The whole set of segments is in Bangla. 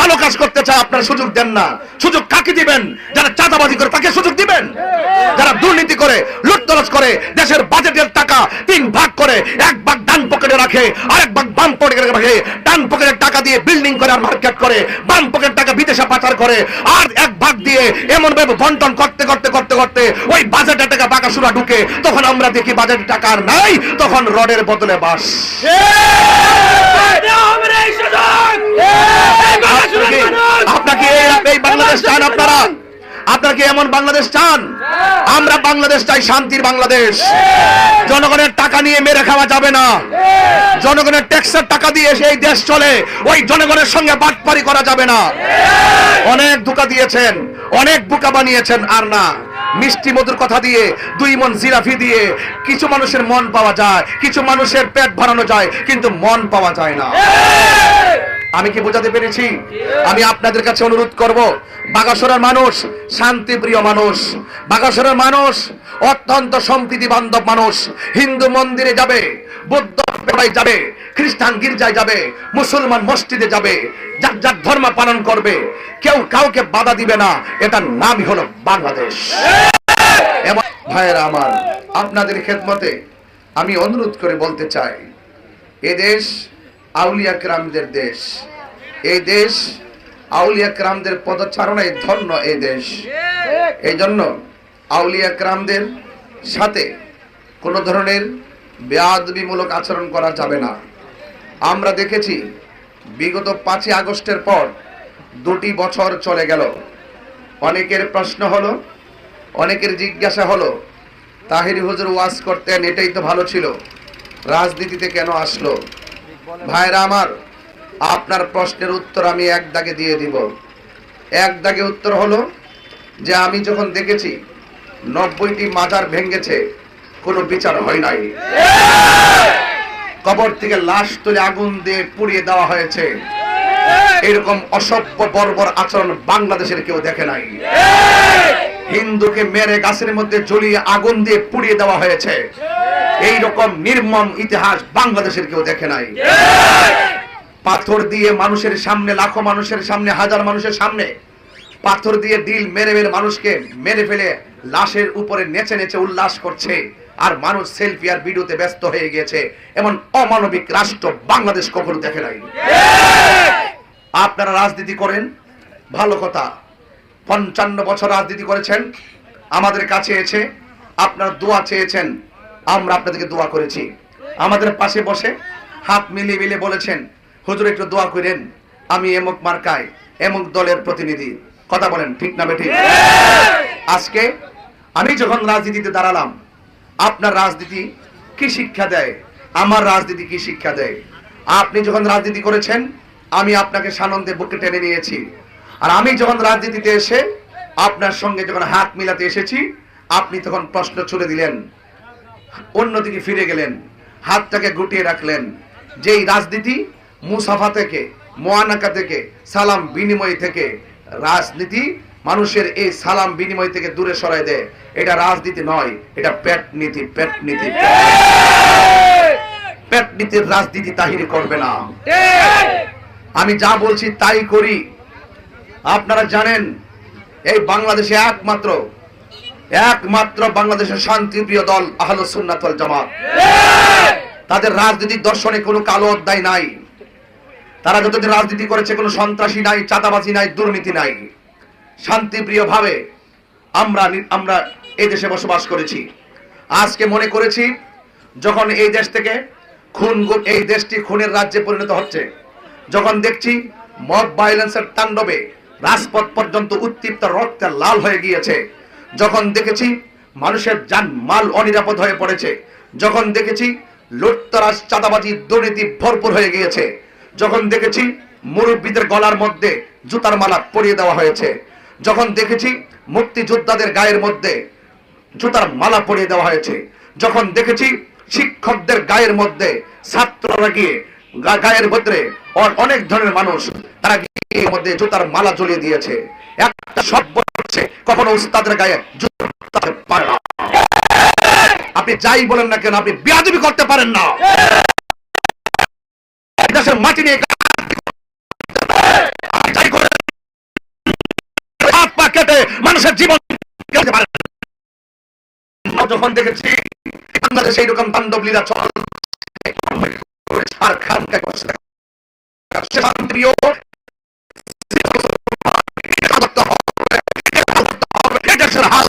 ভালো কাজ করতে চায় আপনারা সুযোগ দেন না। সুযোগ কাকে দিবেন? যারা চাঁদাবাজি করে তাকে সুযোগ দিবেন। যারা দুর্নীতি করে, লুটতরাজ করে, দেশের বাজেটের টাকা 3 ভাগ করে, 1 ভাগ ডান পকেটে রাখে, আরেক ভাগ বাম পকেটে রাখে, ডান পকেটের টাকা দিয়ে বিল্ডিং করে আর মার্কেট করে, বাম পকেটের টাকা বিদেশে পাচার করে, আর 1 ভাগ দিয়ে এমন ভাবে বন্টন করতে করতে করতে করতে ওই বাজেটের টাকা বাঁকাসুরা ঢুকে, তখন আমরা দেখি বাজেটের টাকা আর নাই, তখন রডের বদলে বাস। আপনাকে এই বাংলাদেশ চান? আপনারা কি এমন বাংলাদেশ চান? আমরা বাংলাদেশ চাই, শান্তির বাংলাদেশ। জনগণের টাকা নিয়ে মেরে খাওয়া যাবে না। জনগণের ট্যাক্সের টাকা দিয়ে এই দেশ চলে, ওই জনগণের সঙ্গে বাটপারি করা যাবে না। অনেক ধোঁকা দিয়েছেন, অনেক বোকা বানিয়েছেন, আর না। মিষ্টি মধুর কথা দিয়ে, 2 মণ জিলাপি দিয়ে কিছু মানুষের মন পাওয়া যায়, কিছু মানুষের পেট ভরানো যায়, কিন্তু মন পাওয়া যায় না। আমি কি বোঝাতে পেরেছি? আমি আপনাদের কাছে অনুরোধ করব, বাগাসুরার মানুষ শান্তিপ্রিয় মানুষ, বাগাসুরার মানুষ অত্যন্ত সম্প্রীতি বান্ধব মানুষ। হিন্দু মন্দিরে যাবে, বৌদ্ধ যাবে, খ্রিস্টান গির্জায় যাবে, মুসলমান মসজিদে যাবে, যার যার ধর্ম পালন করবে, কেউ কাউকে বাধা দিবে না। এটার নামই হলো বাংলাদেশ। এবং ভাইয়েরা আমার, আপনাদের খেদমতে আমি অনুরোধ করে বলতে চাই, এ দেশ আউলিয়া কেরামদের দেশ। এই দেশ আউলিয়া কেরামদের পদচারণায় ধন্য এই দেশ। এই জন্য আউলিয়া কেরামদের সাথে কোনো ধরনের বেয়াদবিমূলক আচরণ করা যাবে না। আমরা দেখেছি বিগত 5ই আগস্টের পর 2টি বছর চলে গেল। অনেকের প্রশ্ন হলো, অনেকের জিজ্ঞাসা হলো, তাহিরি হুজুর ওয়াজ করতেন, এটাই তো ভালো ছিল, রাজনীতিতে কেন আসলো? ভাইরা আমার, আপনার প্রশ্নের উত্তর আমি এক দাগে দিয়ে দিব। এক দাগে উত্তর হলো যে আমি যখন দেখেছি 90টি মাজার ভেঙেছে, কোনো বিচার হয় নাই। কবর থেকে লাশ তুলে আগুন দিয়ে পুড়িয়ে দেওয়া হয়েছে, এরকম অসভ্য বর্বর আচরণ বাংলাদেশের কেউ দেখে নাই। হিন্দুকে মেরে গাছের মধ্যে ঝুলিয়ে আগুন দিয়ে পুড়িয়ে দেওয়া হয়েছে, এই রকম নির্মম ইতিহাস বাংলাদেশের কেউ দেখে নাই। পাথর দিয়ে মানুষের সামনে, লাখো মানুষের সামনে, হাজার মানুষের সামনে পাথর দিয়ে ডিল মেরে মেরে মানুষকে মেরে ফেলে লাশের উপরে নেচে নেচে উল্লাস করছে, আর মানুষ সেলফি আর ভিডিওতে ব্যস্ত হয়ে গিয়েছে। এমন অমানবিক রাষ্ট্র বাংলাদেশ কখনো দেখে নাই। আপনারা রাজনীতি করেন, ভালো কথা, 55 বছর রাজনীতি করেছেন, আমাদের কাছে এসে আপনারা দোয়া চেয়েছেন, আমরা আপনাদেরকে দোয়া করেছি। আমাদের পাশে বসে হাত মিলিয়ে মিলিয়ে বলেছেন, হুজুর একটু দোয়া করেন, আমি এমক মার্কায় এমক দলের প্রতিনিধি। কথা বলেন, ঠিক না বেঠিক? আজকে আমি যখন রাজনীতিতে দাঁড়ালাম, আপনার রাজনীতি কি শিক্ষা দেয়, আমার রাজনীতি কি শিক্ষা দেয়? আপনি যখন রাজনীতি করেছেন, আমি আপনাকে সানন্দে বুকে টেনে নিয়েছি, আর আমি যখন রাজনীতিতে এসে আপনার সঙ্গে যখন হাত মিলাতে এসেছি, আপনি তখন প্রশ্ন ছুড়ে দিলেন, অন্যদিকে ফিরে গেলেন, হাতটাকে গুটিয়ে রাখলেন। যেই রাজনীতি মুসাফা থেকে, মোয়ানাকা থেকে, সালাম বিনিময় থেকে, রাজনীতি মানুষের এই সালাম বিনিময় থেকে দূরে সরায় দেয়, এটা রাজনীতি নয়, এটা পেট নীতি। পেট নীতি, পেট নীতির রাজনীতি তাহিরি করবে না। আমি যা বলছি তাই করি। আপনারা জানেন, এই বাংলাদেশে একমাত্র বাংলাদেশের শান্তিপ্রিয় দল আহলুস সুন্নাত ওয়াল জামাত। তাদের রাজনৈতিক দর্শনে কোনো কালো অধ্যায় নাই। তারা যতদিন রাজনীতি করেছে কোনো সন্ত্রাসী নাই, চাঁদাবাজি নাই, দুর্নীতি নাই। শান্তিপ্রিয় ভাবে আমরা এই দেশে বসবাস করেছি। আজকে মনে করেছি, যখন এই দেশ থেকে এই দেশটি খুনের রাজ্যে পরিণত হচ্ছে, যখন দেখছি মব ভায়োলেন্সের তাণ্ডবে রাজপথ পর্যন্ত উত্তপ্ত রক্তে লাল হয়ে গিয়েছে, যখন দেখেছি মানুষের জানমাল অনিরাপদ হয়ে পড়েছে, যখন দেখেছি লুটতরাজ, চাঁদাবাজি, দুর্নীতি ভরপুর হয়ে গিয়েছে, যখন দেখেছি মুরব্বীদের গলার মধ্যে জুতার মালা পরিয়ে দেওয়া হয়েছে, যখন দেখেছি মুক্তিযোদ্ধাদের গায়ের মধ্যে জুতার মালা পরিয়ে দেওয়া হয়েছে, যখন দেখেছি শিক্ষকদের গায়ের মধ্যে ছাত্ররা গিয়ে গায়ের মধ্যে অনেক ধরনের মানুষ তারা গিয়ে মধ্যে জুতার মালা ঝুলিয়ে দিয়েছে, একটা শব্দ হচ্ছে, কখনো উস্তাদের গায়ে জুতা পারে না। আপনি যাই বলেন না কেন, আপনি বেয়াদবি করতে পারেন না। দেশের মাটি নিয়ে যাই যখন দেখেছি বাংলাদেশে এইরকম তাণ্ডব লীলা চল আর খানকা করছে শান্তিপ্রিয় দেশের হাল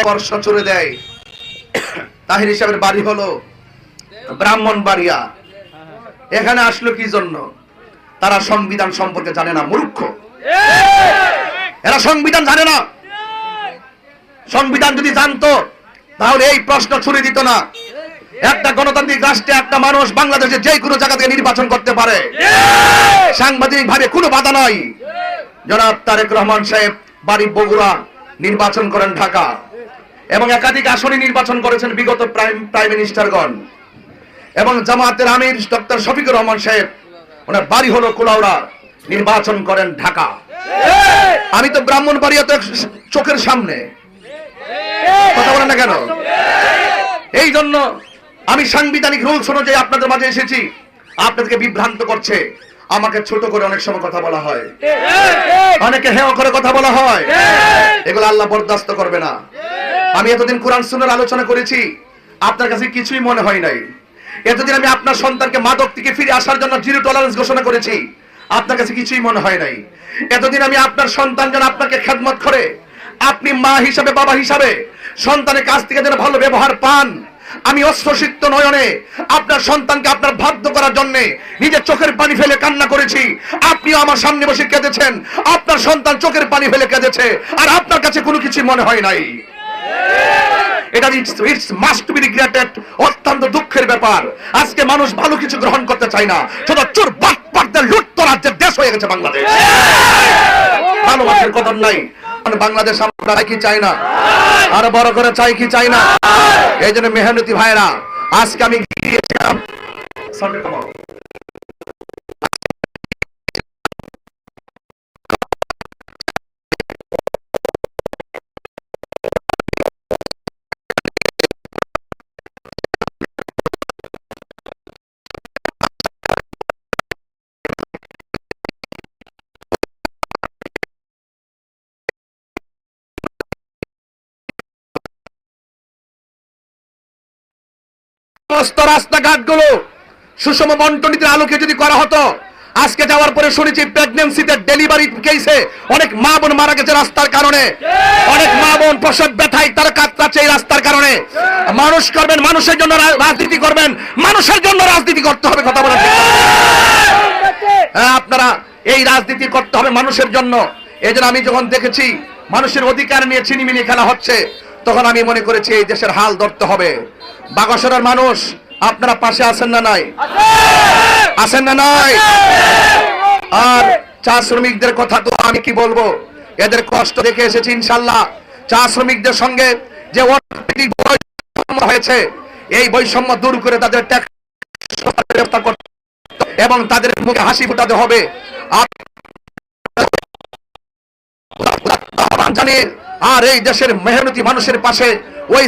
বর্ষ চলে দেয়। তাহির হিসাবের বাড়ি হলো ব্রাহ্মণবাড়িয়া। এখানে আসলো কি জন্য? তারা সংবিধান সম্পর্কে জানে না, মূর্খ এরা। সংবিধান জানে না। সংবিধান যদি জানতো তাহলে এই প্রশ্ন ছুড়ে দিত না। একটা গণতান্ত্রিক রাষ্ট্রে একটা মানুষ বাংলাদেশে যে কোনো জায়গা থেকে নির্বাচন করতে পারে, সাংবিধানিক ভাবে কোনো বাধা নাই। জনাব তারেক রহমান সাহেব বাড়ি বগুড়া, নির্বাচন করেন ঢাকা, এবং একাধিক আসনে নির্বাচন করেছেন বিগত প্রাইম মিনিস্টারগণ। এবং জামায়াতের আমির ডক্টর শফিকুর রহমান সাহেব, ওনার বাড়ি হলো কুলাউড়া, নির্বাচন করেন ঢাকা। আমি তো ব্রাহ্মণবাড়িয়া তো চোখের সামনে, কথা বলেন না কেন? এই জন্য আমি সাংবিধানিক রুলস অনুযায়ী আপনাদের মাঝে এসেছি। আপনাদেরকে বিভ্রান্ত করছে, আমাকে ছোট করে অনেক সময় কথা বলা হয়, অনেকে হেয় করে কথা বলা হয়। এগুলো আল্লাহ বরদাস্ত করবে না। আমি এতদিন কোরআন সুন্নাহর আলোচনা করেছি, আপনার কাছে কিছুই মনে হয় নাই। এতদিন আমি আপনার সন্তানকে মাদক থেকে ফিরে আসার জন্য জিরো টলারেন্স ঘোষণা করেছি, আপনার কাছে কিছুই মনে হয় নাই। এতদিন আমি আপনার সন্তান যেন আপনাকে খেদমত করে, আপনি মা হিসাবে বাবা হিসাবে সন্তানের কাছ থেকে যেন ভালো ব্যবহার পান, আমি অশ্রুসিক্ত নয়নে আপনার সন্তানকে আপনার বাধ্য করার জন্য নিজের চোখের পানি ফেলে কান্না করেছি। আপনিও আমার সামনে বসে কেঁদেছেন, আপনার সন্তান চোখের পানি ফেলে কেঁদেছে, আর আপনার কাছে কোনো কিছু মনে হয় নাই। এটা ইটস মাস্ট বি রিগ্রেটেড। অত্যন্ত দুঃখের ব্যাপার, আজকে মানুষ ভালো কিছু গ্রহণ করতে চায় না, শুধু চোর বাটপারদের লুটত রাজ্যের দেশ হয়ে গেছে বাংলাদেশ। ভালোবাসার কদর নাই। বাংলাদেশ আমরা চাই কি চাই না? আরো বড় করে চাই কি চাই না? এই জন্য মেহনতি ভাইরা, আজকে আমি গিয়েছিলাম সমস্ত রাস্তাঘাটগুলো সুষম বন্টনীতির আলোকে যদি করা হতো। আজকে যাওয়ার পরে শুনেছি প্রেগন্যান্সিতে ডেলিভারি কেসে অনেক মা বোন মারা গেছে রাস্তার কারণে, অনেক মা বোন প্রসব ব্যথায় তারা কাতরাচ্ছে এই রাস্তার কারণে। মানুষ করবেন, মানুষের জন্য রাজনীতি করবেন, মানুষের জন্য রাজনীতি করতে হবে। কথা বলেন আপনারা, এই রাজনীতি করতে হবে মানুষের জন্য। এই জন্য আমি যখন দেখেছি মানুষের অধিকার নিয়ে ছিনিমিনি খেলা হচ্ছে, তখন আমি মনে করেছি এই দেশের হাল ধরতে হবে। বাগেশ্বরের মানুষ আপনারা পাশে আছেন না নাই? আছেন না নাই? আর চা শ্রমিকদের কথা তো আমি কি বলবো, এদের কষ্ট দেখে এসেছি। ইনশাল্লাহ চা শ্রমিকদের সঙ্গে যে অর্থনৈতিক বৈষম্য হয়েছে, এই বৈষম্য দূর করে তাদের ট্যাক্স ব্যবস্থা করতে এবং তাদের মুখে হাসি ফোটাতে হবে। আর এই দেশের মেহনতি মানুষের পাশে ওই